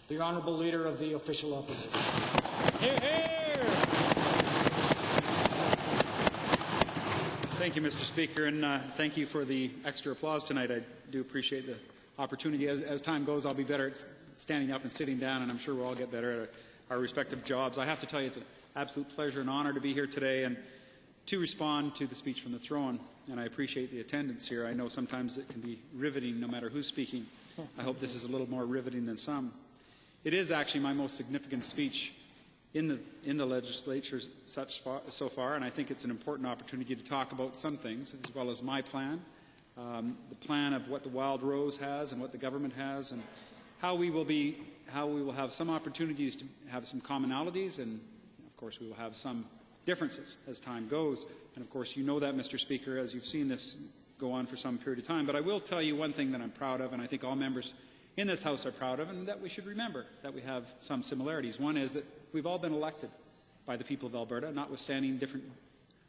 The Honourable Leader of the Official Opposition. Hear, hear. Thank you, Mr. Speaker, and thank you for the extra applause tonight. I do appreciate the opportunity. As time goes, I'll be better at standing up and sitting down, and I'm sure we'll all get better at our respective jobs. I have to tell you, it's an absolute pleasure and honour to be here today and to respond to the speech from the throne, and I appreciate the attendance here. I know sometimes it can be riveting no matter who's speaking. I hope this is a little more riveting than some. It is actually my most significant speech in the legislature so far, and I think it's an important opportunity to talk about some things, as well as my plan, the plan of what the Wildrose has and what the government has, and how we will have some opportunities to have some commonalities, and of course we will have some differences as time goes. And of course you know that, Mr. Speaker, as you've seen this go on for some period of time. But I will tell you one thing that I'm proud of, and I think all members in this House are proud of, and that we should remember that we have some similarities. One is that we've all been elected by the people of Alberta, notwithstanding different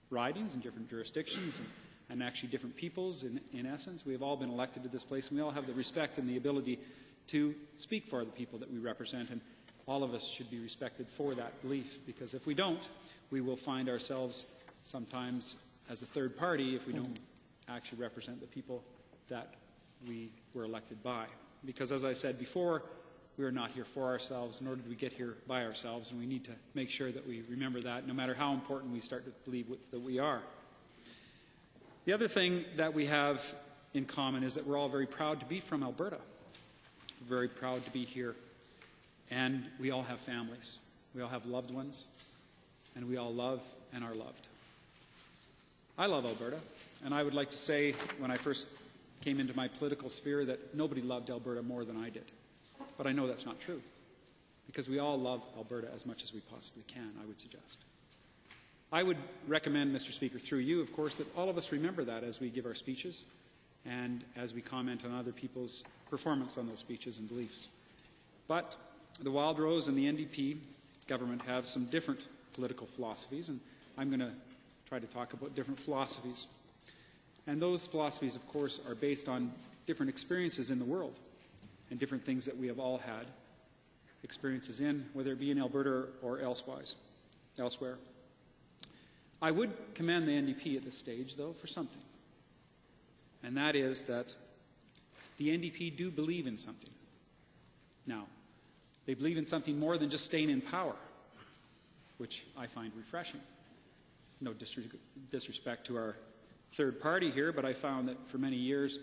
ridings and different jurisdictions and actually different peoples in essence. We have all been elected to this place, and we all have the respect and the ability to speak for the people that we represent, and all of us should be respected for that belief, because if we don't, we will find ourselves sometimes as a third party if we don't actually represent the people that we were elected by. Because as I said before, we are not here for ourselves, nor did we get here by ourselves, and we need to make sure that we remember that no matter how important we start to believe that we are. The other thing that we have in common is that we're all very proud to be from Alberta. We're very proud to be here, and we all have families. We all have loved ones, and we all love and are loved. I love Alberta, and I would like to say when I first came into my political sphere that nobody loved Alberta more than I did. But I know that's not true, because we all love Alberta as much as we possibly can, I would suggest. I would recommend, Mr. Speaker, through you, of course, that all of us remember that as we give our speeches and as we comment on other people's performance on those speeches and beliefs. But the Wildrose and the NDP government have some different political philosophies, and I'm going to try to talk about different philosophies. And those philosophies, of course, are based on different experiences in the world and different things that we have all had experiences in, whether it be in Alberta or elsewhere. I would commend the NDP at this stage, though, for something. And that is that the NDP do believe in something. Now, they believe in something more than just staying in power, which I find refreshing. No disrespect to our third party here, but I found that for many years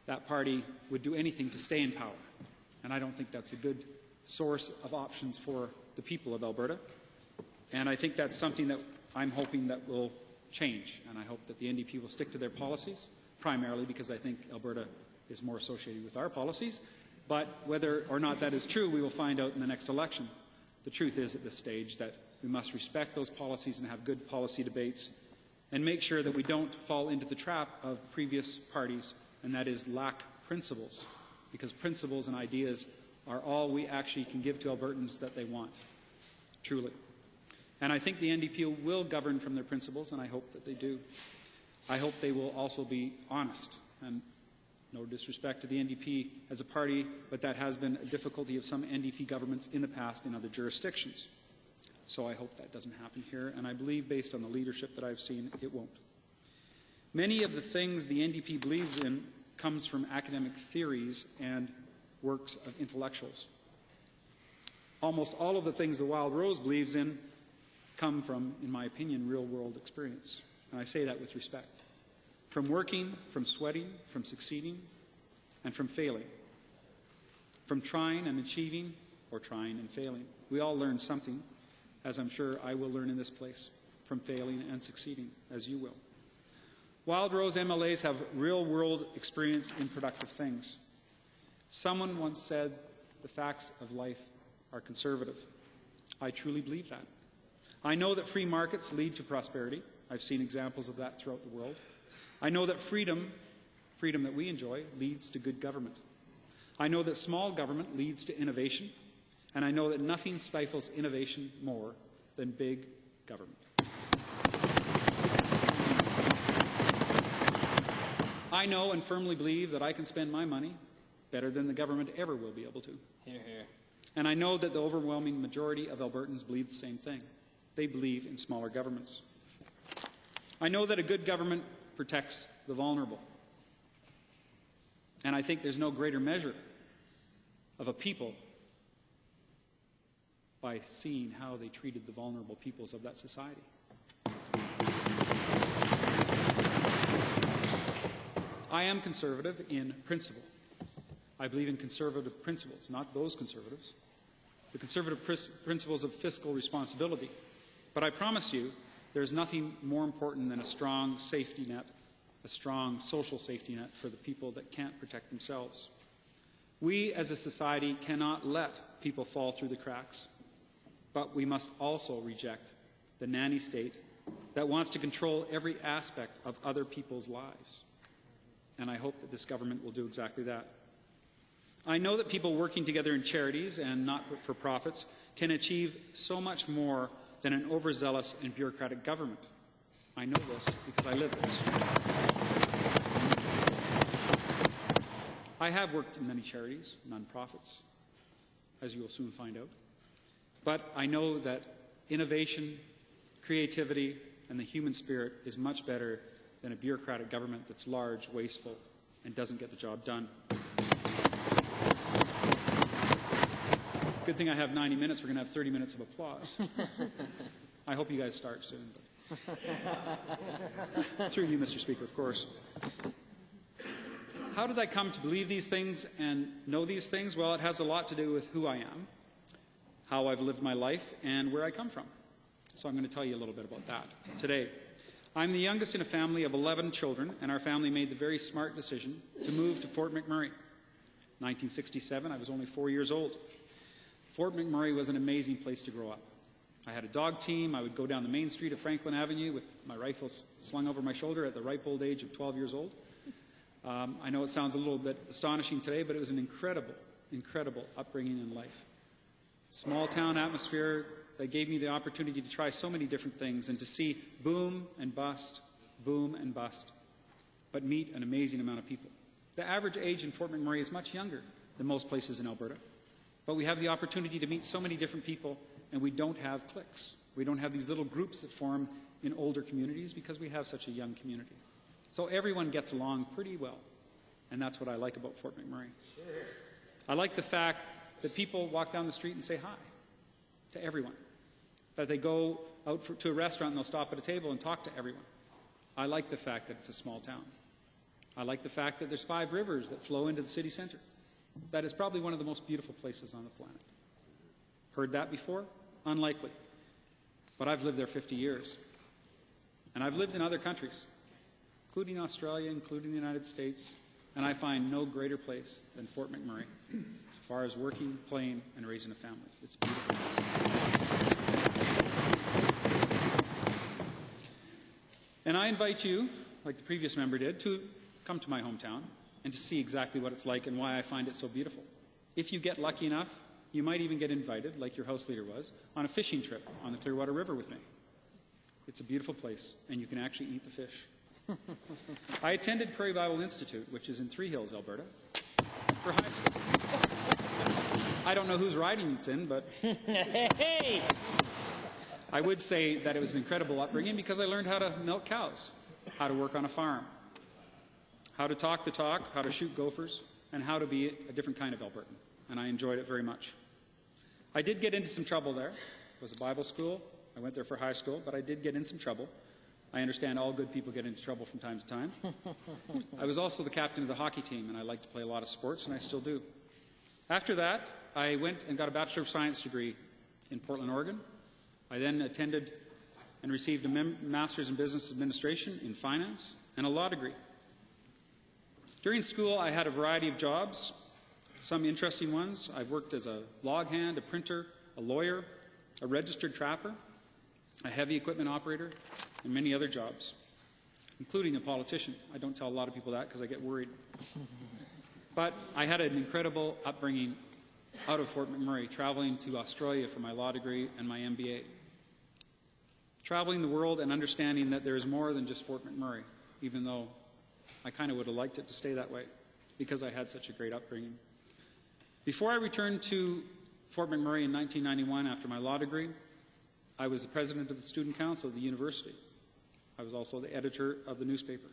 that party would do anything to stay in power. And I don't think that's a good source of options for the people of Alberta. And I think that's something that I'm hoping that will change. And I hope that the NDP will stick to their policies, primarily because I think Alberta is more associated with our policies. But whether or not that is true, we will find out in the next election. The truth is at this stage that we must respect those policies and have good policy debates and make sure that we don't fall into the trap of previous parties, and that is lack principles, because principles and ideas are all we actually can give to Albertans that they want, truly. And I think the NDP will govern from their principles, and I hope that they do. I hope they will also be honest, and no disrespect to the NDP as a party, but that has been a difficulty of some NDP governments in the past in other jurisdictions. So I hope that doesn't happen here, and I believe, based on the leadership that I've seen, it won't. Many of the things the NDP believes in comes from academic theories and works of intellectuals. Almost all of the things the Wildrose believes in come from, in my opinion, real-world experience. And I say that with respect. From working, from sweating, from succeeding, and from failing. From trying and achieving, or trying and failing. We all learn something, as I'm sure I will learn in this place, from failing and succeeding, as you will. Wildrose MLAs have real-world experience in productive things. Someone once said, the facts of life are conservative. I truly believe that. I know that free markets lead to prosperity. I've seen examples of that throughout the world. I know that freedom that we enjoy, leads to good government. I know that small government leads to innovation, and I know that nothing stifles innovation more than big government. I know and firmly believe that I can spend my money better than the government ever will be able to. Hear, hear. And I know that the overwhelming majority of Albertans believe the same thing. They believe in smaller governments. I know that a good government protects the vulnerable. And I think there's no greater measure of a people by seeing how they treated the vulnerable peoples of that society. I am conservative in principle. I believe in conservative principles, not those conservatives. The conservative principles of fiscal responsibility. But I promise you, there's nothing more important than a strong safety net, a strong social safety net for the people that can't protect themselves. We as a society cannot let people fall through the cracks, but we must also reject the nanny state that wants to control every aspect of other people's lives. And I hope that this government will do exactly that. I know that people working together in charities and not-for-profits can achieve so much more than an overzealous and bureaucratic government. I know this because I live this. I have worked in many charities, non-profits, as you will soon find out. But I know that innovation, creativity, and the human spirit is much better than a bureaucratic government that's large, wasteful, and doesn't get the job done. Good thing I have 90 minutes. We're going to have 30 minutes of applause. I hope you guys start soon. But through you, Mr. Speaker, of course. How did I come to believe these things and know these things? Well, it has a lot to do with who I am, how I've lived my life, and where I come from. So I'm going to tell you a little bit about that today. I'm the youngest in a family of 11 children, and our family made the very smart decision to move to Fort McMurray. 1967, I was only 4 years old. Fort McMurray was an amazing place to grow up. I had a dog team. I would go down the main street of Franklin Avenue with my rifle slung over my shoulder at the ripe old age of 12 years old. I know it sounds a little bit astonishing today, but it was an incredible, incredible upbringing in life. Small town atmosphere that gave me the opportunity to try so many different things and to see boom and bust, but meet an amazing amount of people. The average age in Fort McMurray is much younger than most places in Alberta, but we have the opportunity to meet so many different people, and we don't have cliques. We don't have these little groups that form in older communities because we have such a young community. So everyone gets along pretty well, and that's what I like about Fort McMurray. I like the fact that people walk down the street and say hi to everyone, that they go out to a restaurant and they'll stop at a table and talk to everyone. I like the fact that it's a small town. I like the fact that there's 5 rivers that flow into the city centre. That is probably one of the most beautiful places on the planet. Heard that before? Unlikely. But I've lived there 50 years. And I've lived in other countries, including Australia, including the United States, and I find no greater place than Fort McMurray as far as working, playing, and raising a family. It's a beautiful place. And I invite you, like the previous member did, to come to my hometown and to see exactly what it's like and why I find it so beautiful. If you get lucky enough, you might even get invited, like your house leader was, on a fishing trip on the Clearwater River with me. It's a beautiful place, and you can actually eat the fish. I attended Prairie Bible Institute, which is in Three Hills, Alberta, for high school. I don't know whose riding it's in, but I would say that it was an incredible upbringing because I learned how to milk cows, how to work on a farm, how to talk the talk, how to shoot gophers, and how to be a different kind of Albertan, and I enjoyed it very much. I did get into some trouble there. It was a Bible school. I went there for high school, but I did get in some trouble. I understand all good people get into trouble from time to time. I was also the captain of the hockey team, and I like to play a lot of sports, and I still do. After that, I went and got a Bachelor of Science degree in Portland, Oregon. I then attended and received a Master's in Business Administration in Finance and a law degree. During school, I had a variety of jobs, some interesting ones. I've worked as a log hand, a printer, a lawyer, a registered trapper, a heavy equipment operator, and many other jobs, including a politician. I don't tell a lot of people that because I get worried. But I had an incredible upbringing out of Fort McMurray, traveling to Australia for my law degree and my MBA. Traveling the world and understanding that there is more than just Fort McMurray, even though I kind of would have liked it to stay that way because I had such a great upbringing. Before I returned to Fort McMurray in 1991 after my law degree. I was the president of the student council of the university. I was also the editor of the newspaper.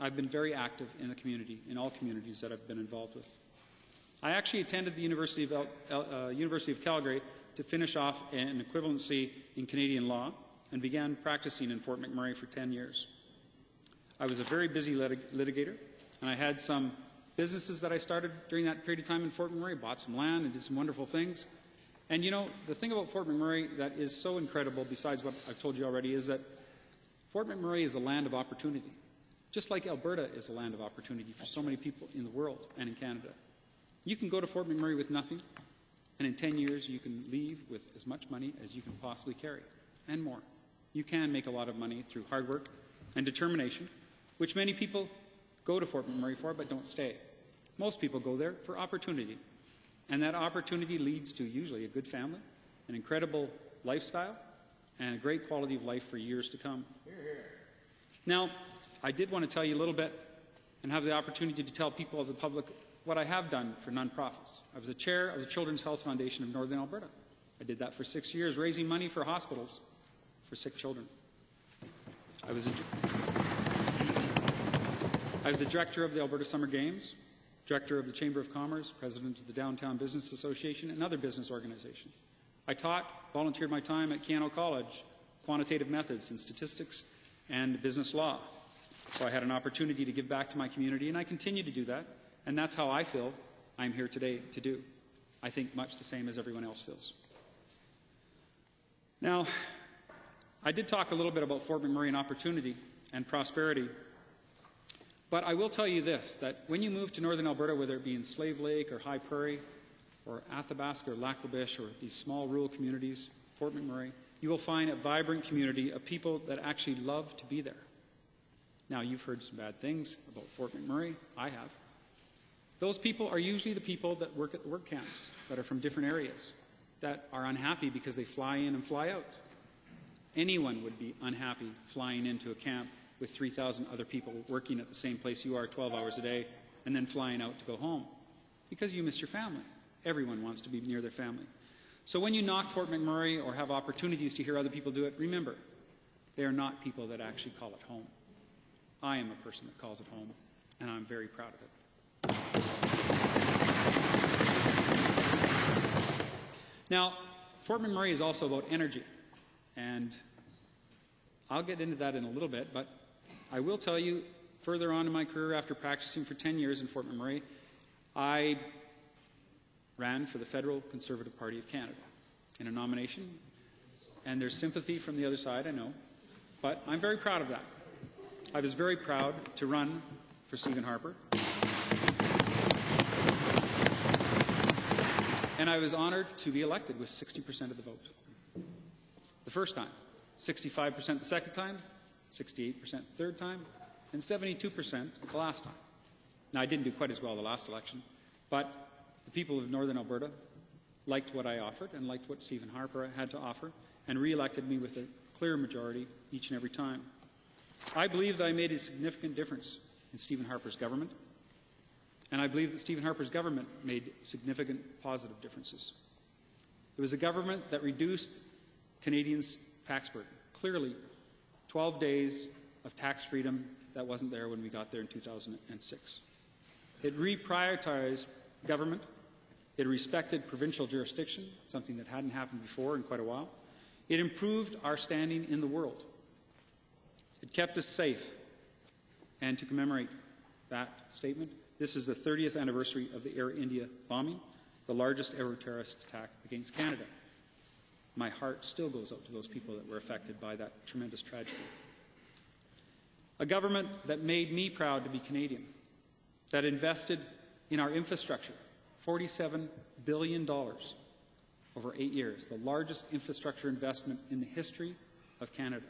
I've been very active in the community, in all communities that I've been involved with. I actually attended the University of Calgary to finish off an equivalency in Canadian law and began practicing in Fort McMurray for 10 years. I was a very busy litigator, and I had some businesses that I started during that period of time in Fort McMurray, bought some land and did some wonderful things. And you know, the thing about Fort McMurray that is so incredible, besides what I've told you already, is that Fort McMurray is a land of opportunity, just like Alberta is a land of opportunity for so many people in the world and in Canada. You can go to Fort McMurray with nothing, and in 10 years you can leave with as much money as you can possibly carry, and more. You can make a lot of money through hard work and determination, which many people go to Fort McMurray for but don't stay. Most people go there for opportunity, and that opportunity leads to usually a good family, an incredible lifestyle, and a great quality of life for years to come. Now, I did want to tell you a little bit and have the opportunity to tell people of the public what I have done for nonprofits. I was the chair of the Children's Health Foundation of Northern Alberta. I did that for 6 years, raising money for hospitals for sick children. I was the director of the Alberta Summer Games, director of the Chamber of Commerce, president of the Downtown Business Association, and other business organizations. I volunteered my time at Keano College, quantitative methods and statistics and business law. So I had an opportunity to give back to my community, and I continue to do that, and that's how I feel I'm here today to do. I think much the same as everyone else feels. Now, I did talk a little bit about Fort McMurray and opportunity and prosperity, but I will tell you this, that when you move to Northern Alberta, whether it be in Slave Lake or High Prairie or Athabasca or Lac La Biche or these small rural communities, Fort McMurray, you will find a vibrant community of people that actually love to be there. Now, you've heard some bad things about Fort McMurray. I have. Those people are usually the people that work at the work camps, that are from different areas, that are unhappy because they fly in and fly out. Anyone would be unhappy flying into a camp with 3,000 other people working at the same place you are 12 hours a day and then flying out to go home because you missed your family. Everyone wants to be near their family. So when you knock Fort McMurray or have opportunities to hear other people do it, remember, they are not people that actually call it home. I am a person that calls it home, and I'm very proud of it. Now, Fort McMurray is also about energy, and I'll get into that in a little bit, but I will tell you, further on in my career, after practicing for 10 years in Fort McMurray, I ran for the Federal Conservative Party of Canada in a nomination, and there's sympathy from the other side, I know, but I'm very proud of that. I was very proud to run for Stephen Harper, and I was honored to be elected with 60% of the vote. The first time, 65% the second time, 68% the third time, and 72% the last time. Now, I didn't do quite as well the last election, but the people of Northern Alberta liked what I offered and liked what Stephen Harper had to offer and re-elected me with a clear majority each and every time. I believe that I made a significant difference in Stephen Harper's government, and I believe that Stephen Harper's government made significant positive differences. It was a government that reduced Canadians' tax burden. Clearly, 12 days of tax freedom that wasn't there when we got there in 2006. It reprioritized government. It respected provincial jurisdiction, something that hadn't happened before in quite a while. It improved our standing in the world. It kept us safe. And to commemorate that statement, this is the 30th anniversary of the Air India bombing, the largest ever terrorist attack against Canada. My heart still goes out to those people that were affected by that tremendous tragedy. A government that made me proud to be Canadian, that invested in our infrastructure, $47 billion over 8 years, the largest infrastructure investment in the history of Canada.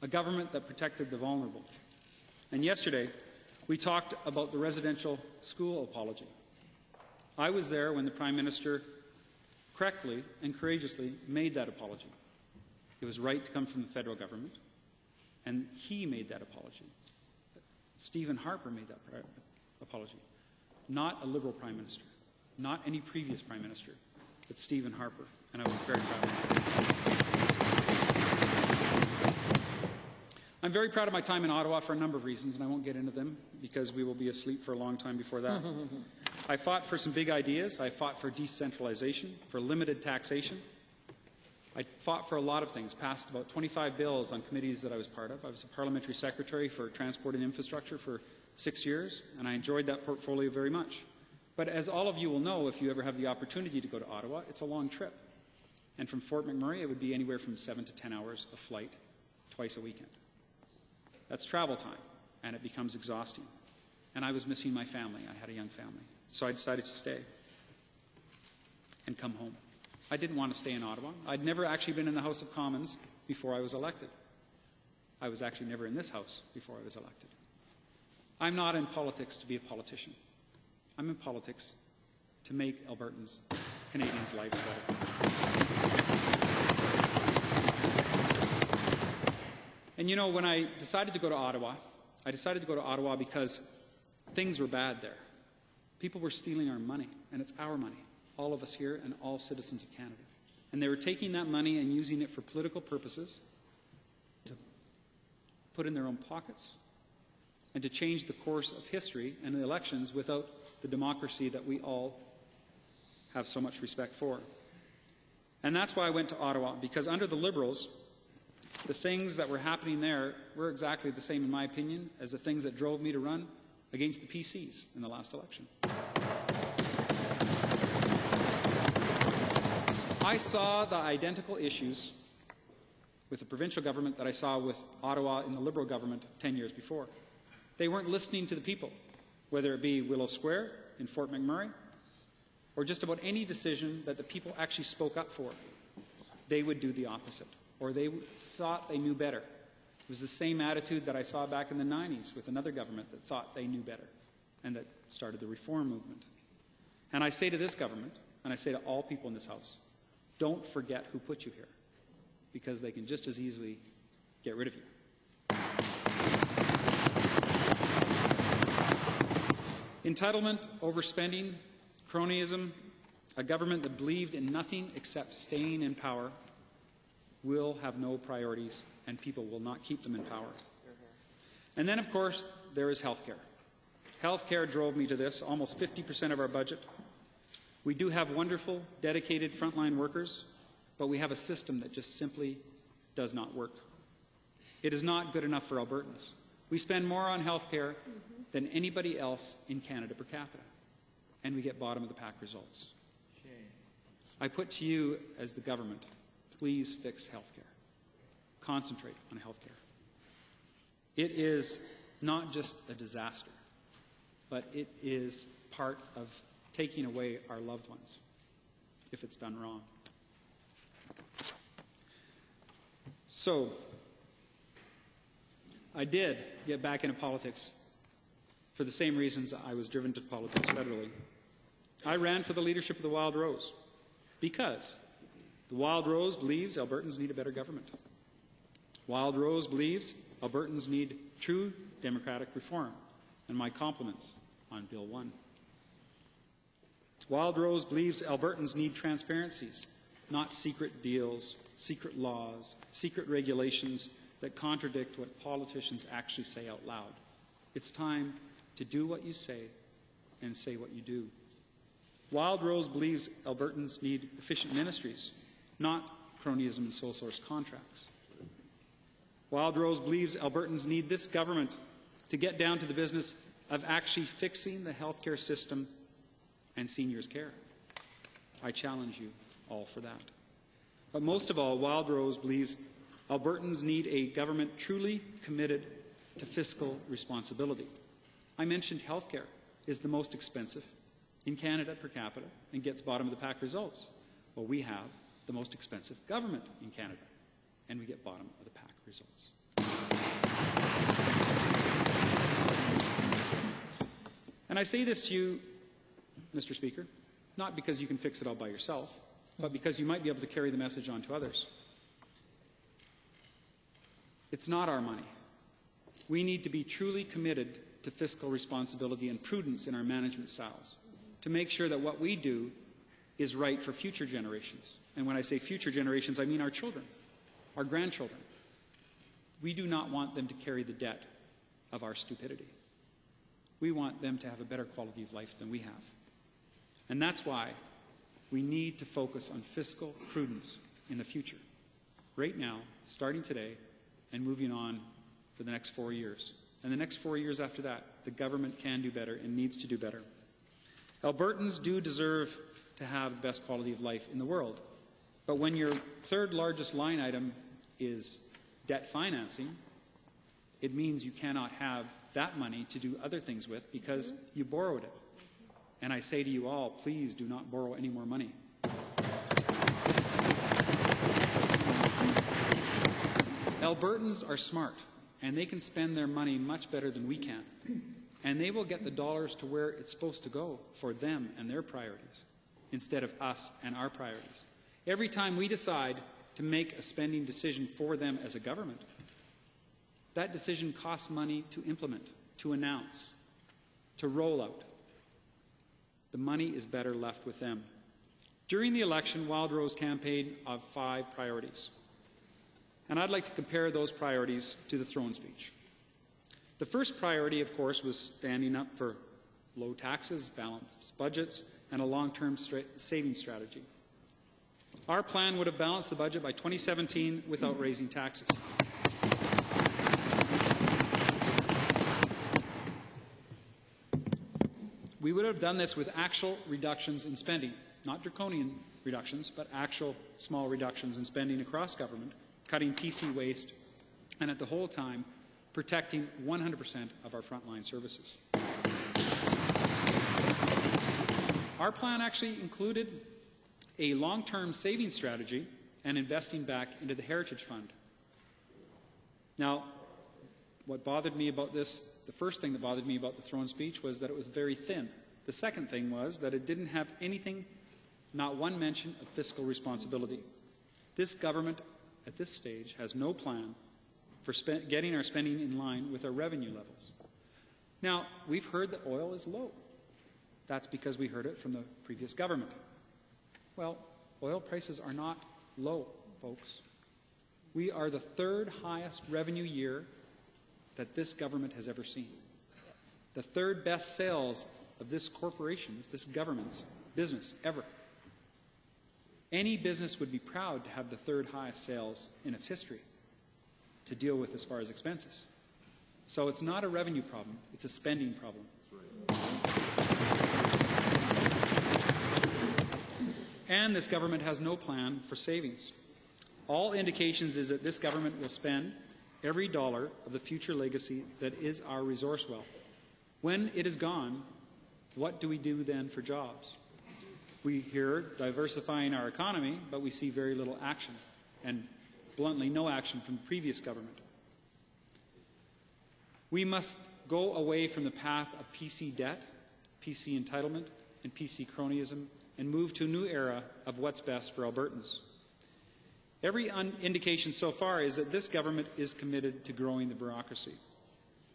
A government that protected the vulnerable. And yesterday, we talked about the residential school apology. I was there when the Prime Minister correctly and courageously made that apology. It was right to come from the federal government, and he made that apology. Stephen Harper made that apology, not a Liberal Prime Minister, not any previous Prime Minister, but Stephen Harper, and I was very proud of that. I'm very proud of my time in Ottawa for a number of reasons, and I won't get into them because we will be asleep for a long time before that. I fought for some big ideas. I fought for decentralization, for limited taxation. I fought for a lot of things, passed about 25 bills on committees that I was part of. I was a parliamentary secretary for transport and infrastructure for 6 years, and I enjoyed that portfolio very much. But as all of you will know, if you ever have the opportunity to go to Ottawa, it's a long trip. And from Fort McMurray, it would be anywhere from 7 to 10 hours of flight twice a weekend. That's travel time, and it becomes exhausting. And I was missing my family. I had a young family. So I decided to stay and come home. I didn't want to stay in Ottawa. I'd never actually been in the House of Commons before I was elected. I was actually never in this House before I was elected. I'm not in politics to be a politician. I'm in politics to make Albertans, Canadians' lives better. And you know, when I decided to go to Ottawa, because things were bad there. People were stealing our money, and it's our money, all of us here and all citizens of Canada. And they were taking that money and using it for political purposes, to put in their own pockets, and to change the course of history and the elections without the democracy that we all have so much respect for. And that's why I went to Ottawa, because under the Liberals, the things that were happening there were exactly the same, in my opinion, as the things that drove me to run against the PCs in the last election. I saw the identical issues with the provincial government that I saw with Ottawa in the Liberal government 10 years before. They weren't listening to the people, whether it be Willow Square in Fort McMurray or just about any decision that the people actually spoke up for. They would do the opposite, or they thought they knew better. It was the same attitude that I saw back in the 90s with another government that thought they knew better and that started the reform movement. And I say to this government, and I say to all people in this House, don't forget who put you here, because they can just as easily get rid of you. Entitlement, overspending, cronyism, a government that believed in nothing except staying in power will have no priorities, and people will not keep them in power. And then, of course, there is health care. Health care drove me to this, almost 50% of our budget. We do have wonderful, dedicated frontline workers, but we have a system that just simply does not work. It is not good enough for Albertans. We spend more on health care than anybody else in Canada per capita, and we get bottom-of-the-pack results. I put to you, as the government, please fix health care. Concentrate on health care. It is not just a disaster, but it is part of taking away our loved ones if it's done wrong. So, I did get back into politics for the same reasons I was driven to politics federally. I ran for the leadership of the Wildrose because the Wildrose believes Albertans need a better government. Wildrose believes Albertans need true democratic reform, and my compliments on Bill 1. Wildrose believes Albertans need transparencies, not secret deals, secret laws, secret regulations that contradict what politicians actually say out loud. It's time to do what you say and say what you do. Wildrose believes Albertans need efficient ministries, not cronyism and sole source contracts. Wildrose believes Albertans need this government to get down to the business of actually fixing the healthcare system and seniors' care. I challenge you all for that. But most of all, Wildrose believes Albertans need a government truly committed to fiscal responsibility. I mentioned healthcare is the most expensive in Canada per capita and gets bottom-of-the-pack results. Well, we have the most expensive government in Canada, and we get bottom-of-the-pack results. And I say this to you, Mr. Speaker, not because you can fix it all by yourself, but because you might be able to carry the message on to others. It's not our money. We need to be truly committed to fiscal responsibility and prudence in our management styles. to make sure that what we do is right for future generations. And when I say future generations, I mean our children, our grandchildren. We do not want them to carry the debt of our stupidity. We want them to have a better quality of life than we have. And that's why we need to focus on fiscal prudence in the future, right now, starting today, and moving on for the next 4 years. And the next 4 years after that, the government can do better and needs to do better. Albertans do deserve to have the best quality of life in the world. But when your third largest line item is debt financing, it means you cannot have that money to do other things with because you borrowed it. And I say to you all, please do not borrow any more money. Albertans are smart, and they can spend their money much better than we can. And they will get the dollars to where it's supposed to go for them and their priorities, instead of us and our priorities. Every time we decide to make a spending decision for them as a government, that decision costs money to implement, to announce, to roll out. The money is better left with them. During the election, Wildrose campaigned of 5 priorities. And I'd like to compare those priorities to the throne speech. The first priority, of course, was standing up for low taxes, balanced budgets, and a long-term saving strategy. Our plan would have balanced the budget by 2017 without raising taxes. We would have done this with actual reductions in spending, not draconian reductions, but actual small reductions in spending across government, cutting PC waste, and at the whole time, protecting 100% of our frontline services. Our plan actually included a long-term savings strategy and investing back into the Heritage Fund. Now, what bothered me about this, the first thing that bothered me about the throne speech was that it was very thin. The second thing was that it didn't have anything, not one mention of fiscal responsibility. This government, at this stage, has no plan for getting our spending in line with our revenue levels. Now, we've heard that oil is low. That's because we heard it from the previous government. Well, oil prices are not low, folks. We are the 3rd highest revenue year that this government has ever seen. The 3rd best sales of this corporation's, this government's business ever. Any business would be proud to have the 3rd highest sales in its history to deal with as far as expenses. So it's not a revenue problem, it's a spending problem. And this government has no plan for savings. All indications is that this government will spend every dollar of the future legacy that is our resource wealth. When it is gone, what do we do then for jobs? We hear diversifying our economy, but we see very little action, and bluntly, no action from the previous government. We must go away from the path of PC debt, PC entitlement, and PC cronyism, and move to a new era of what's best for Albertans. Every indication so far is that this government is committed to growing the bureaucracy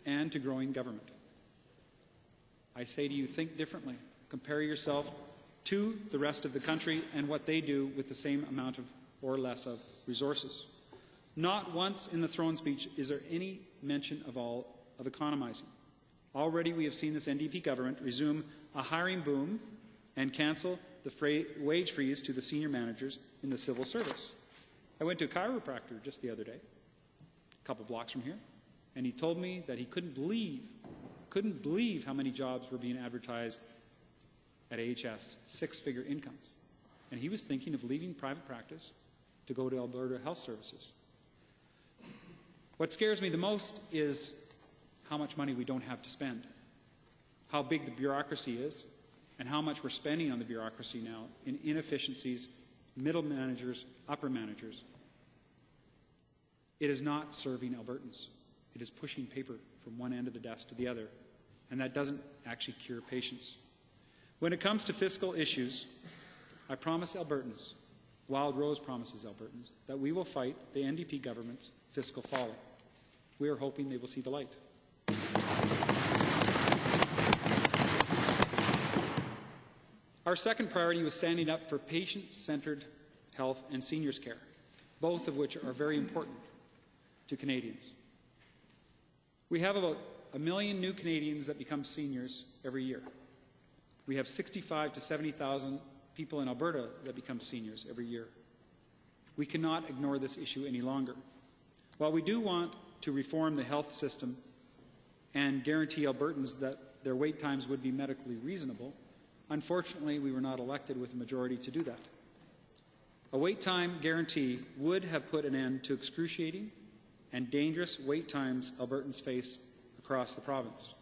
and to growing government. I say to you, think differently. Compare yourself to the rest of the country and what they do with the same amount of or less of resources. Not once in the throne speech is there any mention of economizing. Already we have seen this NDP government resume a hiring boom and cancel the wage freeze to the senior managers in the civil service. I went to a chiropractor just the other day, a couple blocks from here, and he told me that he couldn't believe how many jobs were being advertised at AHS, 6-figure incomes. And he was thinking of leaving private practice to go to Alberta Health Services. What scares me the most is how much money we don't have to spend, how big the bureaucracy is, and how much we're spending on the bureaucracy now in inefficiencies, middle managers, upper managers. It is not serving Albertans. It is pushing paper from one end of the desk to the other, and that doesn't actually cure patients. When it comes to fiscal issues, I promise Albertans, Wildrose promises Albertans, that we will fight the NDP government's fiscal folly. We are hoping they will see the light. Our second priority was standing up for patient-centred health and seniors care, both of which are very important to Canadians. We have about 1 million new Canadians that become seniors every year. We have 65,000 to 70,000 people in Alberta that become seniors every year. We cannot ignore this issue any longer. While we do want to reform the health system and guarantee Albertans that their wait times would be medically reasonable, unfortunately, we were not elected with a majority to do that. A wait time guarantee would have put an end to excruciating and dangerous wait times Albertans face across the province.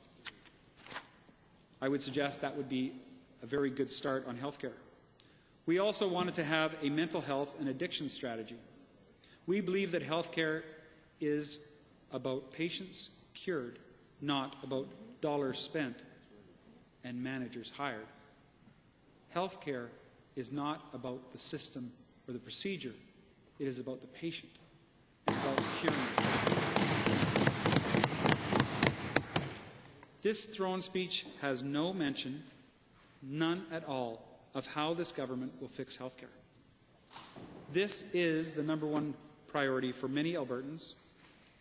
I would suggest that would be a very good start on health care. We also wanted to have a mental health and addiction strategy. We believe that health care is about patients cured, not about dollars spent and managers hired. Health care is not about the system or the procedure. It is about the patient and about curing them. This throne speech has no mention, none at all, of how this government will fix health care. This is the #1 priority for many Albertans,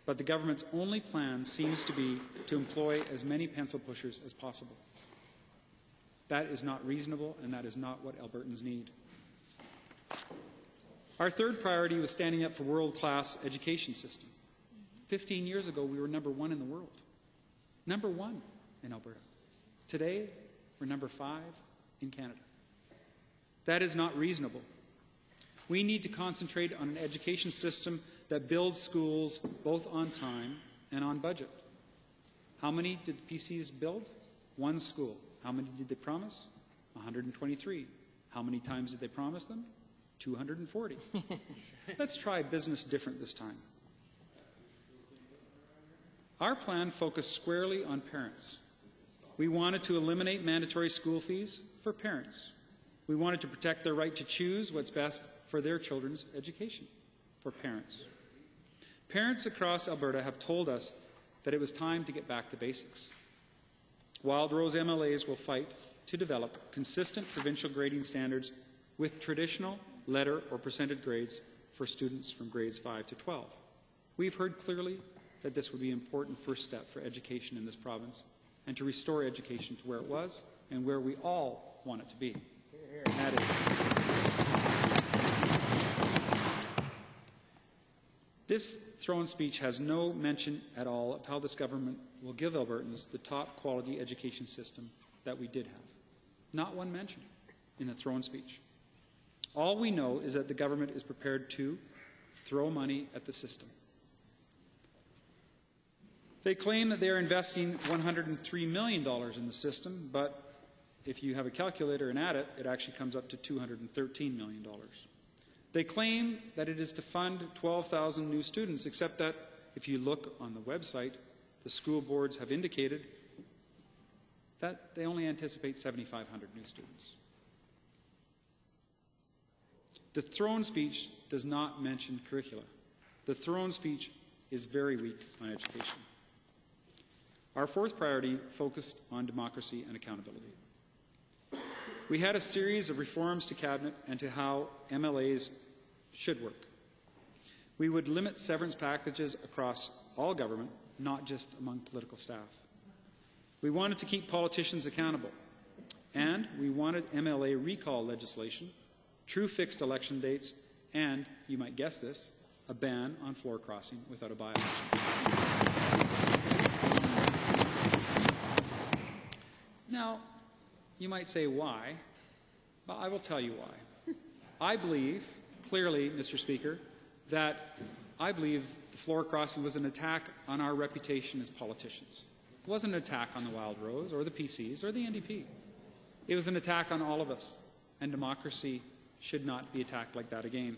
but the government's only plan seems to be to employ as many pencil pushers as possible. That is not reasonable, and that is not what Albertans need. Our third priority was standing up for world-class education system. 15 years ago, we were #1 in the world. #1 in Alberta. Today, we're #5 in Canada. That is not reasonable. We need to concentrate on an education system that builds schools both on time and on budget. How many did the PCs build? 1 school. How many did they promise? 123. How many times did they promise them? 240. Let's try business different this time. Our plan focused squarely on parents. We wanted to eliminate mandatory school fees for parents. We wanted to protect their right to choose what's best for their children's education for parents. Parents across Alberta have told us that it was time to get back to basics. Wildrose MLAs will fight to develop consistent provincial grading standards with traditional letter or percentage grades for students from grades 5 to 12. We've heard clearly that this would be an important first step for education in this province and to restore education to where it was and where we all want it to be. And that is. This throne speech has no mention at all of how this government will give Albertans the top quality education system that we did have. Not one mention in the throne speech. All we know is that the government is prepared to throw money at the system. They claim that they are investing $103 million in the system, but if you have a calculator and add it, it actually comes up to $213 million. They claim that it is to fund 12,000 new students, except that if you look on the website, the school boards have indicated that they only anticipate 7,500 new students. The throne speech does not mention curricula. The throne speech is very weak on education. Our fourth priority focused on democracy and accountability. We had a series of reforms to Cabinet and to how MLAs should work. We would limit severance packages across all government, not just among political staff. We wanted to keep politicians accountable, and we wanted MLA recall legislation, true fixed election dates, and, you might guess this, a ban on floor crossing without a by-election. Now, you might say, why? Well, I will tell you why. I believe, clearly, Mr. Speaker, that I believe the floor crossing was an attack on our reputation as politicians. It wasn't an attack on the Wildrose or the PCs or the NDP. It was an attack on all of us, and democracy should not be attacked like that again.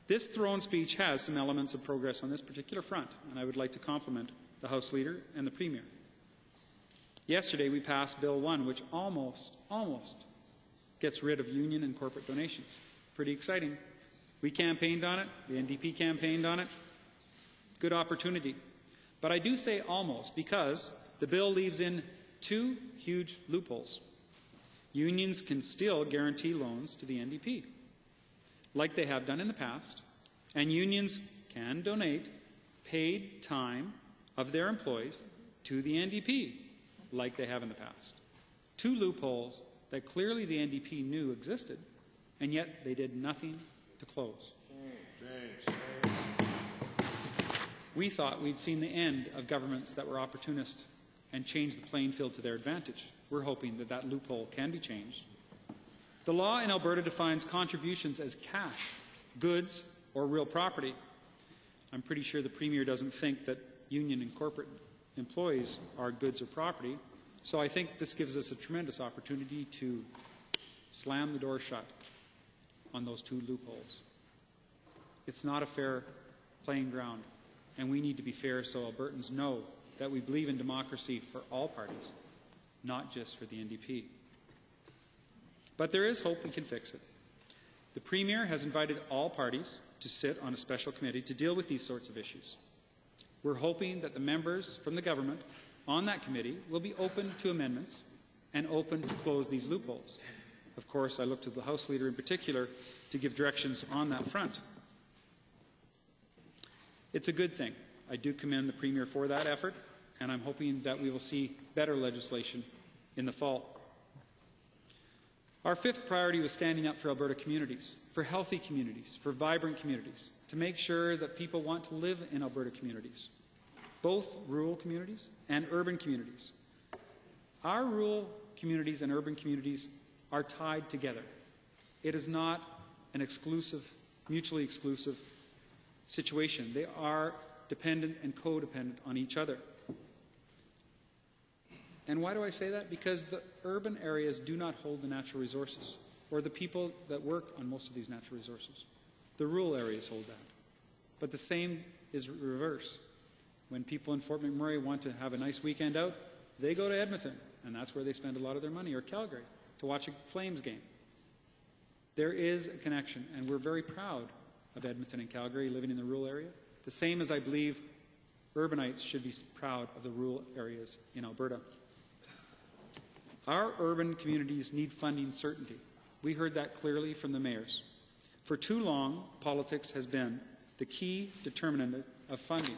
This throne speech has some elements of progress on this particular front, and I would like to compliment the House Leader and the Premier. Yesterday we passed Bill 1, which almost gets rid of union and corporate donations. Pretty exciting. We campaigned on it. The NDP campaigned on it. Good opportunity. But I do say almost because the bill leaves in 2 huge loopholes. unions can still guarantee loans to the NDP, like they have done in the past, and unions can donate paid time of their employees to the NDP, like they have in the past. Two loopholes that clearly the NDP knew existed, and yet they did nothing to close. We thought we'd seen the end of governments that were opportunist and changed the playing field to their advantage. We're hoping that that loophole can be changed. The law in Alberta defines contributions as cash, goods, or real property. I'm pretty sure the Premier doesn't think that union and corporate employees are goods or property, so I think this gives us a tremendous opportunity to slam the door shut on those two loopholes. It's not a fair playing ground, and we need to be fair so Albertans know that we believe in democracy for all parties, not just for the NDP. But there is hope we can fix it. The Premier has invited all parties to sit on a special committee to deal with these sorts of issues. We're hoping that the members from the government on that committee will be open to amendments and open to close these loopholes. Of course, I look to the House Leader in particular to give directions on that front. It's a good thing. I do commend the Premier for that effort, and I'm hoping that we will see better legislation in the fall. Our fifth priority was standing up for Alberta communities, for healthy communities, for vibrant communities, to make sure that people want to live in Alberta communities, both rural communities and urban communities. Our rural communities and urban communities are tied together. It is not an exclusive, mutually exclusive situation. They are dependent and codependent on each other. And why do I say that? Because the urban areas do not hold the natural resources or the people that work on most of these natural resources. The rural areas hold that. But the same is reverse. When people in Fort McMurray want to have a nice weekend out, they go to Edmonton, and that's where they spend a lot of their money, or Calgary, to watch a Flames game. There is a connection, and we're very proud of Edmonton and Calgary living in the rural area, the same as I believe urbanites should be proud of the rural areas in Alberta. Our urban communities need funding certainty. We heard that clearly from the mayors. For too long, politics has been the key determinant of funding.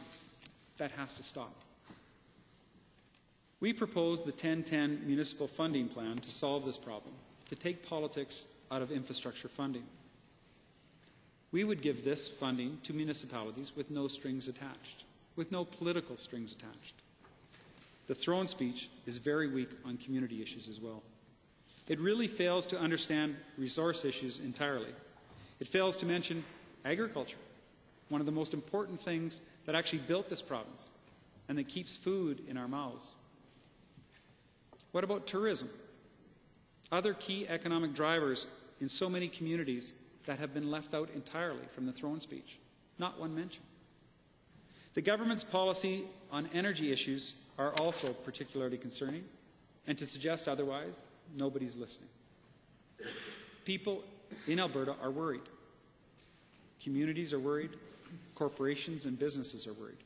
That has to stop. We proposed the 10-10 municipal funding plan to solve this problem, to take politics out of infrastructure funding. We would give this funding to municipalities with no strings attached, with no political strings attached. The throne speech is very weak on community issues as well. It really fails to understand resource issues entirely. It fails to mention agriculture, one of the most important things that actually built this province and that keeps food in our mouths. What about tourism? Other key economic drivers in so many communities that have been left out entirely from the throne speech. Not one mention. The government's policy on energy issues are also particularly concerning, and to suggest otherwise, nobody's listening. People in Alberta are worried. Communities are worried. Corporations and businesses are worried.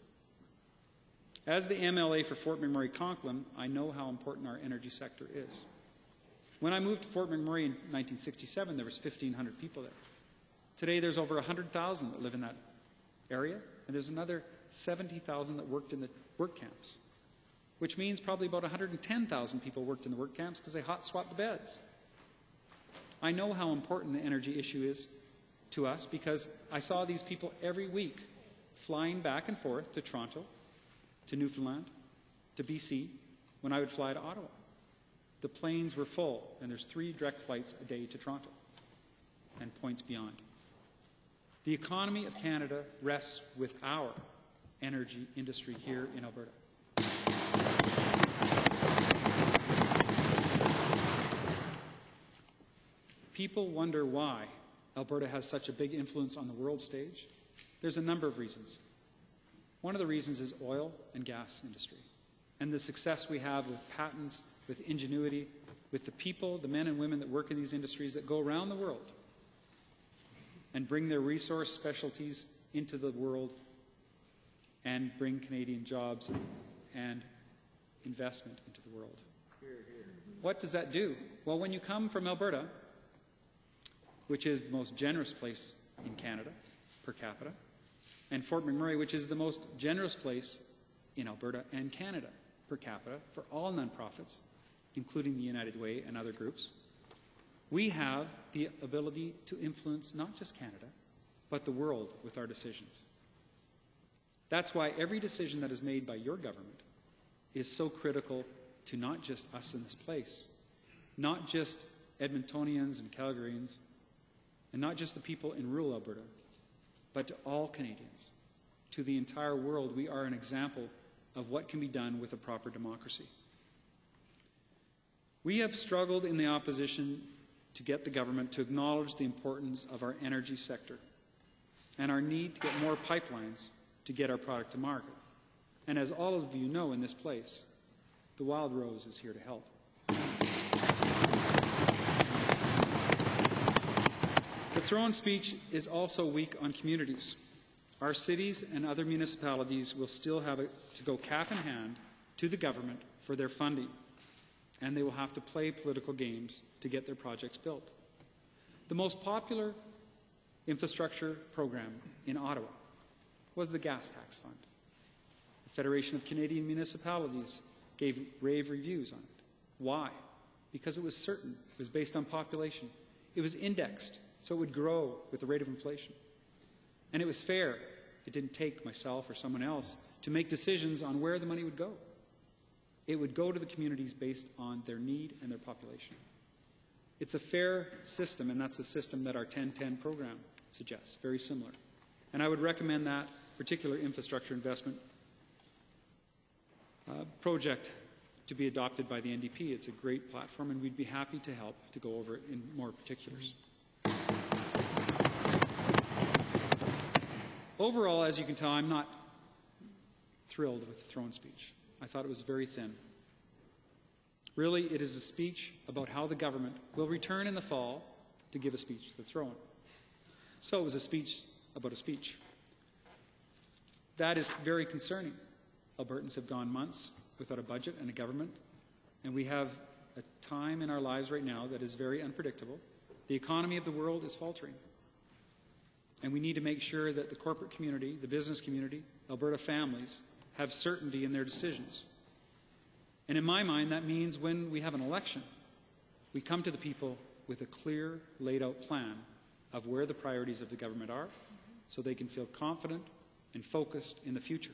As the MLA for Fort McMurray-Conklin, I know how important our energy sector is. When I moved to Fort McMurray in 1967, there was 1,500 people there. Today, there's over 100,000 that live in that area, and there's another 70,000 that worked in the work camps, which means probably about 110,000 people worked in the work camps because they hot swapped the beds. I know how important the energy issue is to us because I saw these people every week flying back and forth to Toronto, to Newfoundland, to BC, when I would fly to Ottawa. The planes were full, and there's 3 direct flights a day to Toronto and points beyond. The economy of Canada rests with our energy industry here in Alberta. People wonder why Alberta has such a big influence on the world stage. There's a number of reasons. One of the reasons is oil and gas industry and the success we have with patents, with ingenuity, with the people, the men and women that work in these industries that go around the world and bring their resource specialties into the world and bring Canadian jobs and investment into the world. What does that do? Well, when you come from Alberta, which is the most generous place in Canada per capita, and Fort McMurray, which is the most generous place in Alberta and Canada per capita for all nonprofits, including the United Way and other groups, we have the ability to influence not just Canada, but the world with our decisions. That's why every decision that is made by your government is so critical to not just us in this place, not just Edmontonians and Calgarians, and not just the people in rural Alberta, but to all Canadians, to the entire world. We are an example of what can be done with a proper democracy. We have struggled in the opposition to get the government to acknowledge the importance of our energy sector and our need to get more pipelines to get our product to market. And as all of you know in this place, the Wildrose is here to help. The throne speech is also weak on communities. Our cities and other municipalities will still have to go cap in hand to the government for their funding, and they will have to play political games to get their projects built. The most popular infrastructure program in Ottawa was the gas tax fund. The Federation of Canadian Municipalities gave rave reviews on it. Why? Because it was certain. It was based on population. It was indexed, so it would grow with the rate of inflation. And it was fair. It didn't take myself or someone else to make decisions on where the money would go. It would go to the communities based on their need and their population. It's a fair system, and that's the system that our 10-10 program suggests, very similar. And I would recommend that particular infrastructure investment project to be adopted by the NDP. It's a great platform, and we'd be happy to help to go over it in more particulars. Overall, as you can tell, I'm not thrilled with the throne speech. I thought it was very thin. Really, it is a speech about how the government will return in the fall to give a speech to the throne. So it was a speech about a speech. That is very concerning. Albertans have gone months without a budget and a government, and we have a time in our lives right now that is very unpredictable. The economy of the world is faltering, and we need to make sure that the corporate community, the business community, Alberta families have certainty in their decisions. And in my mind, that means when we have an election, we come to the people with a clear, laid-out plan of where the priorities of the government are, so they can feel confident and focused in the future.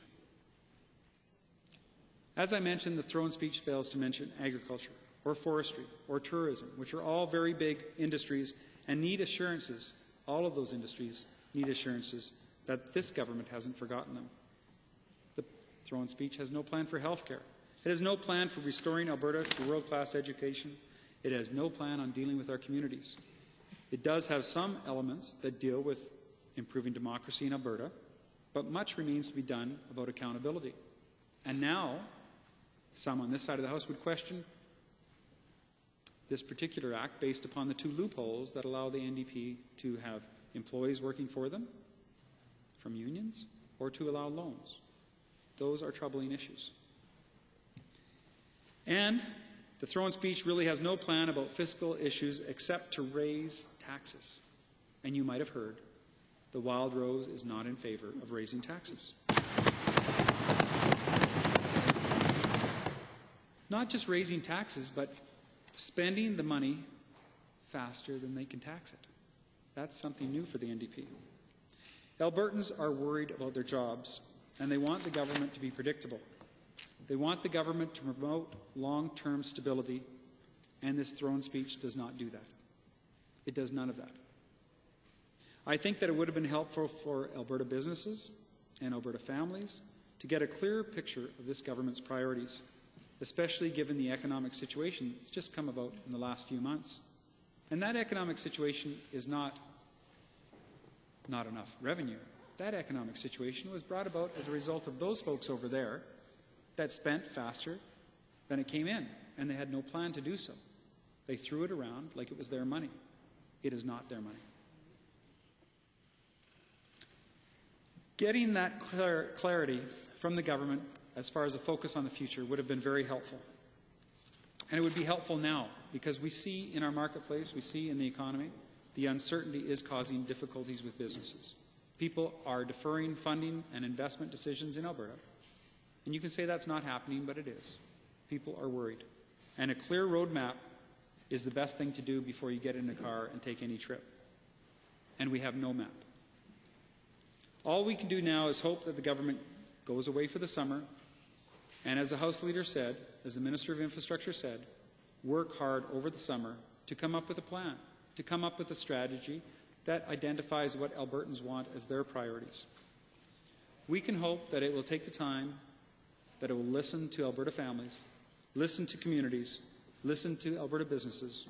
As I mentioned, the throne speech fails to mention agriculture or forestry or tourism, which are all very big industries and need assurances. All of those industries need assurances that this government hasn't forgotten them. The throne speech has no plan for health care. It has no plan for restoring Alberta to world-class education. It has no plan on dealing with our communities. It does have some elements that deal with improving democracy in Alberta, but much remains to be done about accountability. And now, some on this side of the House would question this particular act based upon the two loopholes that allow the NDP to have employees working for them from unions or to allow loans. Those are troubling issues. And the throne speech really has no plan about fiscal issues except to raise taxes. And you might have heard, the Wildrose is not in favor of raising taxes. Not just raising taxes, but spending the money faster than they can tax it. That's something new for the NDP. Albertans are worried about their jobs, and they want the government to be predictable. They want the government to promote long-term stability, and this throne speech does not do that. It does none of that. I think that it would have been helpful for Alberta businesses and Alberta families to get a clearer picture of this government's priorities, especially given the economic situation that's just come about in the last few months. And that economic situation is not enough revenue. That economic situation was brought about as a result of those folks over there that spent faster than it came in, and they had no plan to do so. They threw it around like it was their money. It is not their money. Getting that clarity from the government as far as a focus on the future would have been very helpful. And it would be helpful now because we see in our marketplace, we see in the economy, the uncertainty is causing difficulties with businesses. People are deferring funding and investment decisions in Alberta. And you can say that's not happening, but it is. People are worried. And a clear roadmap is the best thing to do before you get in a car and take any trip. And we have no map. All we can do now is hope that the government goes away for the summer, and as the House Leader said, as the Minister of Infrastructure said, work hard over the summer to come up with a plan, to come up with a strategy that identifies what Albertans want as their priorities. We can hope that it will take the time, that it will listen to Alberta families, listen to communities, listen to Alberta businesses.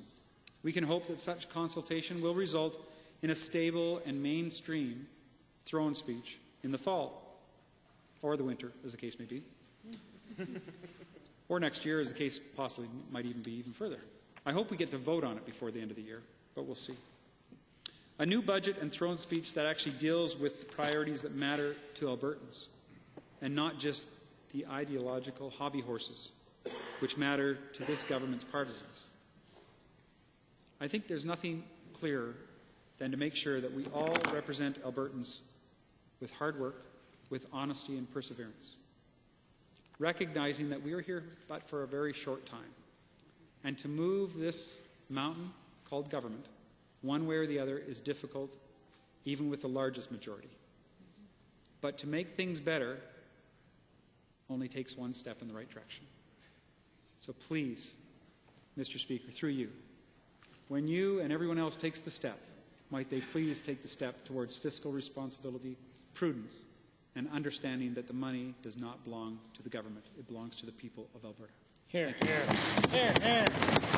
We can hope that such consultation will result in a stable and mainstream throne speech in the fall, or the winter, as the case may be, or next year, as the case possibly might even be even further. I hope we get to vote on it before the end of the year, but we'll see. A new budget and throne speech that actually deals with the priorities that matter to Albertans, and not just the ideological hobby horses which matter to this government's partisans. I think there's nothing clearer than to make sure that we all represent Albertans with hard work, with honesty and perseverance, recognizing that we are here but for a very short time, and to move this mountain called government one way or the other is difficult, even with the largest majority. But to make things better only takes one step in the right direction. So please, Mr. Speaker, through you, when you and everyone else takes the step, might they please take the step towards fiscal responsibility, prudence, and understanding that the money does not belong to the government. It belongs to the people of Alberta. Here, here, here, here.